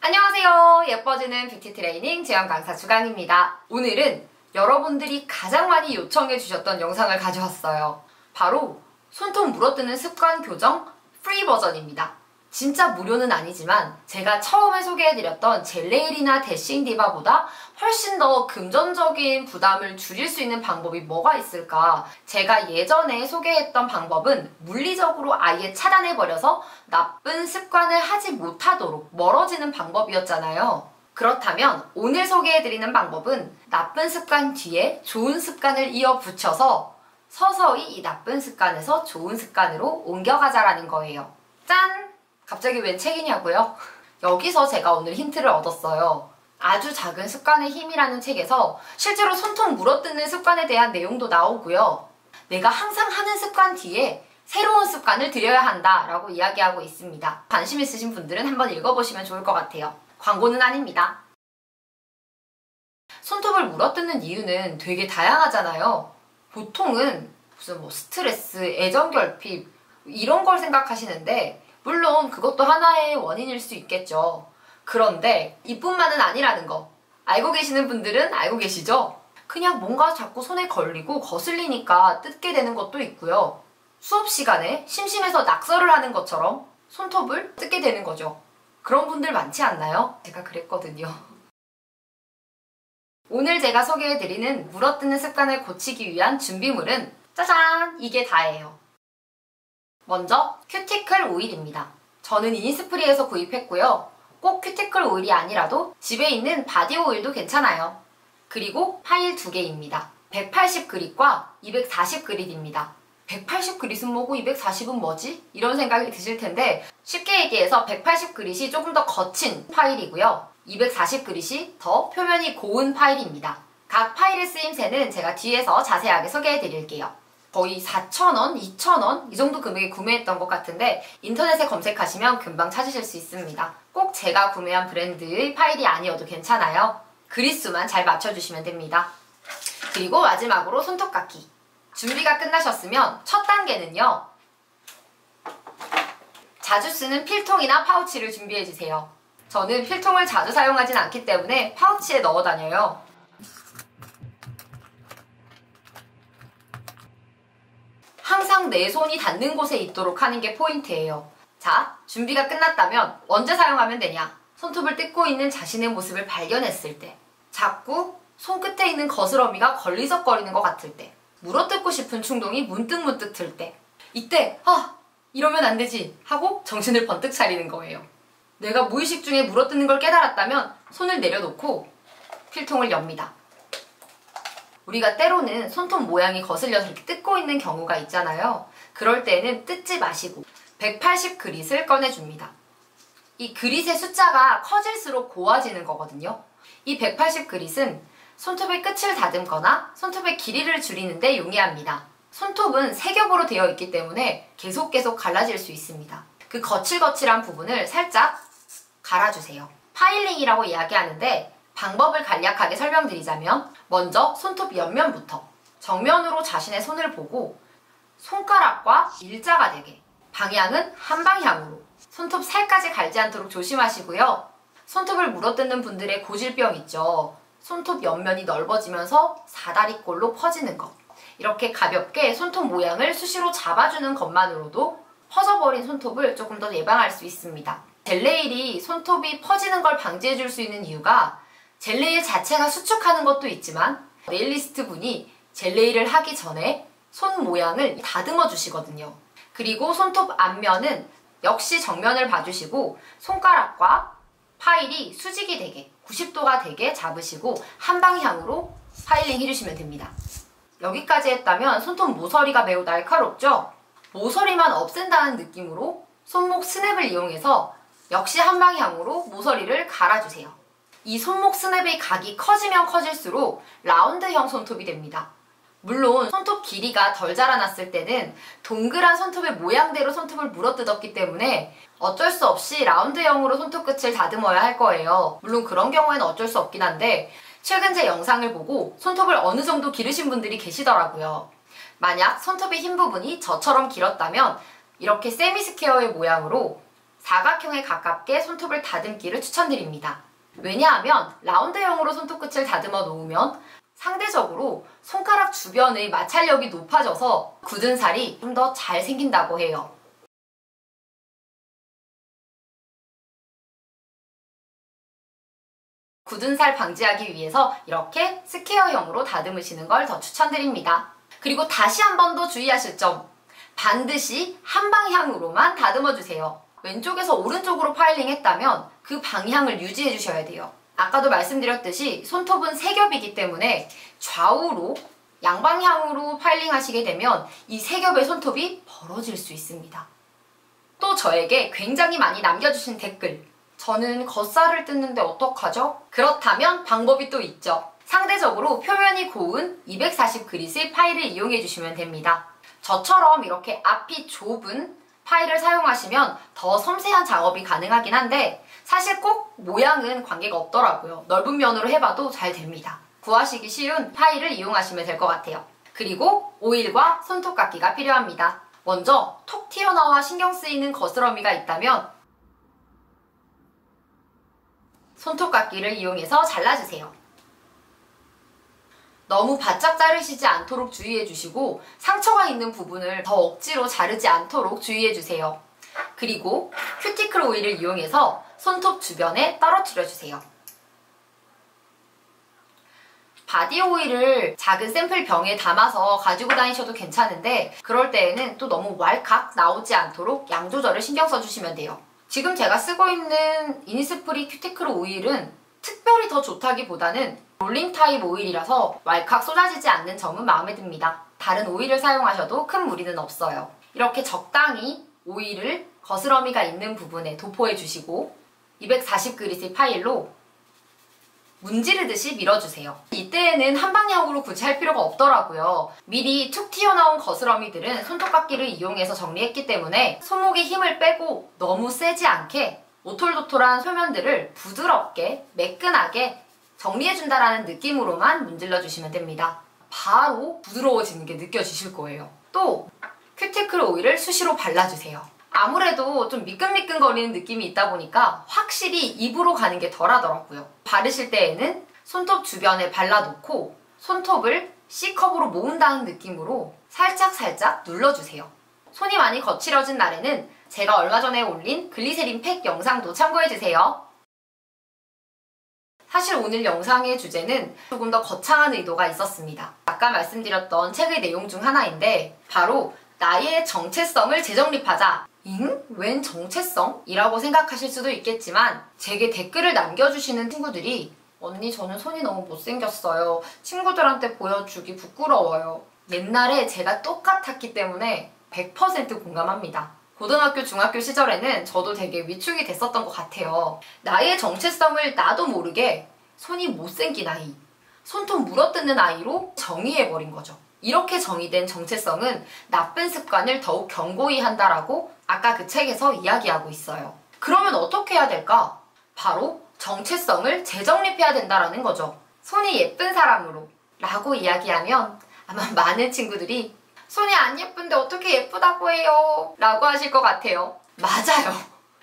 안녕하세요. 예뻐지는 뷰티 트레이닝 재현 강사 주강입니다. 오늘은 여러분들이 가장 많이 요청해 주셨던 영상을 가져왔어요. 바로 손톱 물어뜯는 습관 교정 프리 버전입니다. 진짜 무료는 아니지만 제가 처음에 소개해드렸던 젤네일이나 대싱 디바보다 훨씬 더 금전적인 부담을 줄일 수 있는 방법이 뭐가 있을까? 제가 예전에 소개했던 방법은 물리적으로 아예 차단해버려서 나쁜 습관을 하지 못하도록 멀어지는 방법이었잖아요. 그렇다면 오늘 소개해드리는 방법은 나쁜 습관 뒤에 좋은 습관을 이어 붙여서 서서히 이 나쁜 습관에서 좋은 습관으로 옮겨가자라는 거예요. 짠! 갑자기 웬 책이냐고요? 여기서 제가 오늘 힌트를 얻었어요. 아주 작은 습관의 힘이라는 책에서 실제로 손톱 물어뜯는 습관에 대한 내용도 나오고요. 내가 항상 하는 습관 뒤에 새로운 습관을 들여야 한다 라고 이야기하고 있습니다. 관심 있으신 분들은 한번 읽어보시면 좋을 것 같아요. 광고는 아닙니다. 손톱을 물어뜯는 이유는 되게 다양하잖아요. 보통은 무슨 스트레스, 애정결핍 이런 걸 생각하시는데 물론 그것도 하나의 원인일 수 있겠죠. 그런데 이뿐만은 아니라는 거 알고 계시는 분들은 알고 계시죠? 그냥 뭔가 자꾸 손에 걸리고 거슬리니까 뜯게 되는 것도 있고요. 수업 시간에 심심해서 낙서를 하는 것처럼 손톱을 뜯게 되는 거죠. 그런 분들 많지 않나요? 제가 그랬거든요. 오늘 제가 소개해드리는 물어뜯는 습관을 고치기 위한 준비물은 짜잔! 이게 다예요. 먼저 큐티클 오일입니다. 저는 이니스프리에서 구입했고요. 꼭 큐티클 오일이 아니라도 집에 있는 바디 오일도 괜찮아요. 그리고 파일 2개입니다. 180g과 240g입니다. 180g은 뭐고 240은 뭐지? 이런 생각이 드실 텐데 쉽게 얘기해서 180g이 조금 더 거친 파일이고요. 240g이 더 표면이 고운 파일입니다. 각 파일의 쓰임새는 제가 뒤에서 자세하게 소개해 드릴게요. 거의 4,000원, 2,000원 이 정도 금액에 구매했던 것 같은데 인터넷에 검색하시면 금방 찾으실 수 있습니다. 꼭 제가 구매한 브랜드의 파일이 아니어도 괜찮아요. 그리스만 잘 맞춰주시면 됩니다. 그리고 마지막으로 손톱깎이. 준비가 끝나셨으면 첫 단계는요. 자주 쓰는 필통이나 파우치를 준비해주세요. 저는 필통을 자주 사용하진 않기 때문에 파우치에 넣어 다녀요. 항상 내 손이 닿는 곳에 있도록 하는 게 포인트예요. 자, 준비가 끝났다면 언제 사용하면 되냐? 손톱을 뜯고 있는 자신의 모습을 발견했을 때, 자꾸 손끝에 있는 거스러미가 걸리적거리는 것 같을 때, 물어뜯고 싶은 충동이 문득문득 들 때, 이때 이러면 안 되지 하고 정신을 번뜩 차리는 거예요. 내가 무의식 중에 물어뜯는 걸 깨달았다면 손을 내려놓고 필통을 엽니다. 우리가 때로는 손톱 모양이 거슬려서 이렇게 뜯고 있는 경우가 있잖아요. 그럴 때는 뜯지 마시고 180g을 꺼내줍니다. 이 그릿의 숫자가 커질수록 고와지는 거거든요. 이 180g은 손톱의 끝을 다듬거나 손톱의 길이를 줄이는 데 용이합니다. 손톱은 세 겹으로 되어 있기 때문에 계속 갈라질 수 있습니다. 그 거칠거칠한 부분을 살짝 갈아주세요. 파일링이라고 이야기하는데 방법을 간략하게 설명드리자면 먼저 손톱 옆면부터 정면으로 자신의 손을 보고 손가락과 일자가 되게 방향은 한 방향으로 손톱 살까지 갈지 않도록 조심하시고요. 손톱을 물어뜯는 분들의 고질병 있죠. 손톱 옆면이 넓어지면서 사다리꼴로 퍼지는 것. 이렇게 가볍게 손톱 모양을 수시로 잡아주는 것만으로도 퍼져버린 손톱을 조금 더 예방할 수 있습니다. 젤네일이 손톱이 퍼지는 걸 방지해줄 수 있는 이유가 젤네일 자체가 수축하는 것도 있지만 네일리스트 분이 젤네일을 하기 전에 손 모양을 다듬어 주시거든요. 그리고 손톱 앞면은 역시 정면을 봐주시고 손가락과 파일이 수직이 되게 90도가 되게 잡으시고 한 방향으로 파일링 해주시면 됩니다. 여기까지 했다면 손톱 모서리가 매우 날카롭죠? 모서리만 없앤다는 느낌으로 손목 스냅을 이용해서 역시 한 방향으로 모서리를 갈아주세요. 이 손목 스냅의 각이 커지면 커질수록 라운드형 손톱이 됩니다. 물론 손톱 길이가 덜 자라났을 때는 동그란 손톱의 모양대로 손톱을 물어뜯었기 때문에 어쩔 수 없이 라운드형으로 손톱 끝을 다듬어야 할 거예요. 물론 그런 경우에는 어쩔 수 없긴 한데 최근 제 영상을 보고 손톱을 어느 정도 기르신 분들이 계시더라고요. 만약 손톱의 흰 부분이 저처럼 길었다면 이렇게 세미스퀘어의 모양으로 사각형에 가깝게 손톱을 다듬기를 추천드립니다. 왜냐하면 라운드형으로 손톱 끝을 다듬어 놓으면 상대적으로 손가락 주변의 마찰력이 높아져서 굳은 살이 좀 더 잘 생긴다고 해요. 굳은 살 방지하기 위해서 이렇게 스퀘어형으로 다듬으시는 걸 더 추천드립니다. 그리고 다시 한 번 더 주의하실 점, 반드시 한 방향으로만 다듬어 주세요. 왼쪽에서 오른쪽으로 파일링 했다면 그 방향을 유지해 주셔야 돼요. 아까도 말씀드렸듯이 손톱은 세 겹이기 때문에 좌우로 양방향으로 파일링 하시게 되면 이 세 겹의 손톱이 벌어질 수 있습니다. 또 저에게 굉장히 많이 남겨주신 댓글, 저는 겉살을 뜯는데 어떡하죠? 그렇다면 방법이 또 있죠. 상대적으로 표면이 고운 240그릿의 파일을 이용해 주시면 됩니다. 저처럼 이렇게 앞이 좁은 파일을 사용하시면 더 섬세한 작업이 가능하긴 한데 사실 꼭 모양은 관계가 없더라고요. 넓은 면으로 해봐도 잘 됩니다. 구하시기 쉬운 파일을 이용하시면 될 것 같아요. 그리고 오일과 손톱깎이가 필요합니다. 먼저 톡 튀어나와 신경 쓰이는 거스러미가 있다면 손톱깎이를 이용해서 잘라주세요. 너무 바짝 자르시지 않도록 주의해주시고 상처가 있는 부분을 더 억지로 자르지 않도록 주의해주세요. 그리고 큐티클 오일을 이용해서 손톱 주변에 떨어뜨려주세요. 바디 오일을 작은 샘플 병에 담아서 가지고 다니셔도 괜찮은데 그럴 때에는 또 너무 왈칵 나오지 않도록 양 조절을 신경 써주시면 돼요. 지금 제가 쓰고 있는 이니스프리 큐티클 오일은 특별히 더 좋다기보다는 롤링 타입 오일이라서 왈칵 쏟아지지 않는 점은 마음에 듭니다. 다른 오일을 사용하셔도 큰 무리는 없어요. 이렇게 적당히 오일을 거스러미가 있는 부분에 도포해 주시고 240그릿의 파일로 문지르듯이 밀어주세요. 이때에는 한 방향으로 굳이 할 필요가 없더라고요. 미리 툭 튀어나온 거스러미들은 손톱깎이를 이용해서 정리했기 때문에 손목에 힘을 빼고 너무 세지 않게 오톨도톨한 표면들을 부드럽게 매끈하게 정리해준다라는 느낌으로만 문질러주시면 됩니다. 바로 부드러워지는 게 느껴지실 거예요. 또 큐티클 오일을 수시로 발라주세요. 아무래도 좀 미끈미끈거리는 느낌이 있다 보니까 확실히 입으로 가는 게 덜하더라고요. 바르실 때에는 손톱 주변에 발라놓고 손톱을 C컵으로 모은다는 느낌으로 살짝살짝 눌러주세요. 손이 많이 거칠어진 날에는 제가 얼마 전에 올린 글리세린 팩 영상도 참고해주세요. 사실 오늘 영상의 주제는 조금 더 거창한 의도가 있었습니다. 아까 말씀드렸던 책의 내용 중 하나인데 바로 나의 정체성을 재정립하자. 잉? 웬 정체성? 이라고 생각하실 수도 있겠지만 제게 댓글을 남겨주시는 친구들이 언니 저는 손이 너무 못생겼어요. 친구들한테 보여주기 부끄러워요. 옛날에 제가 똑같았기 때문에 100% 공감합니다. 고등학교, 중학교 시절에는 저도 되게 위축이 됐었던 것 같아요. 나의 정체성을 나도 모르게 손이 못생긴 아이, 손톱 물어뜯는 아이로 정의해버린 거죠. 이렇게 정의된 정체성은 나쁜 습관을 더욱 견고히 한다라고 아까 그 책에서 이야기하고 있어요. 그러면 어떻게 해야 될까? 바로 정체성을 재정립해야 된다라는 거죠. 손이 예쁜 사람으로 라고 이야기하면 아마 많은 친구들이 손이 안 예쁜데 어떻게 예쁘다고 해요? 라고 하실 것 같아요. 맞아요.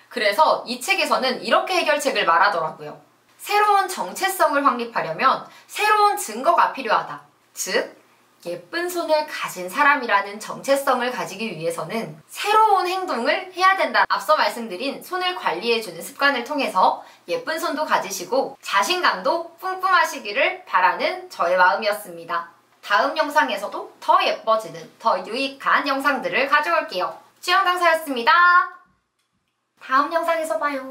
그래서 이 책에서는 이렇게 해결책을 말하더라고요. 새로운 정체성을 확립하려면 새로운 증거가 필요하다. 즉, 예쁜 손을 가진 사람이라는 정체성을 가지기 위해서는 새로운 행동을 해야 된다. 앞서 말씀드린 손을 관리해주는 습관을 통해서 예쁜 손도 가지시고 자신감도 뿜뿜하시기를 바라는 저의 마음이었습니다. 다음 영상에서도 더 예뻐지는, 더 유익한 영상들을 가져올게요. 수영 강사였습니다. 다음 영상에서 봐요.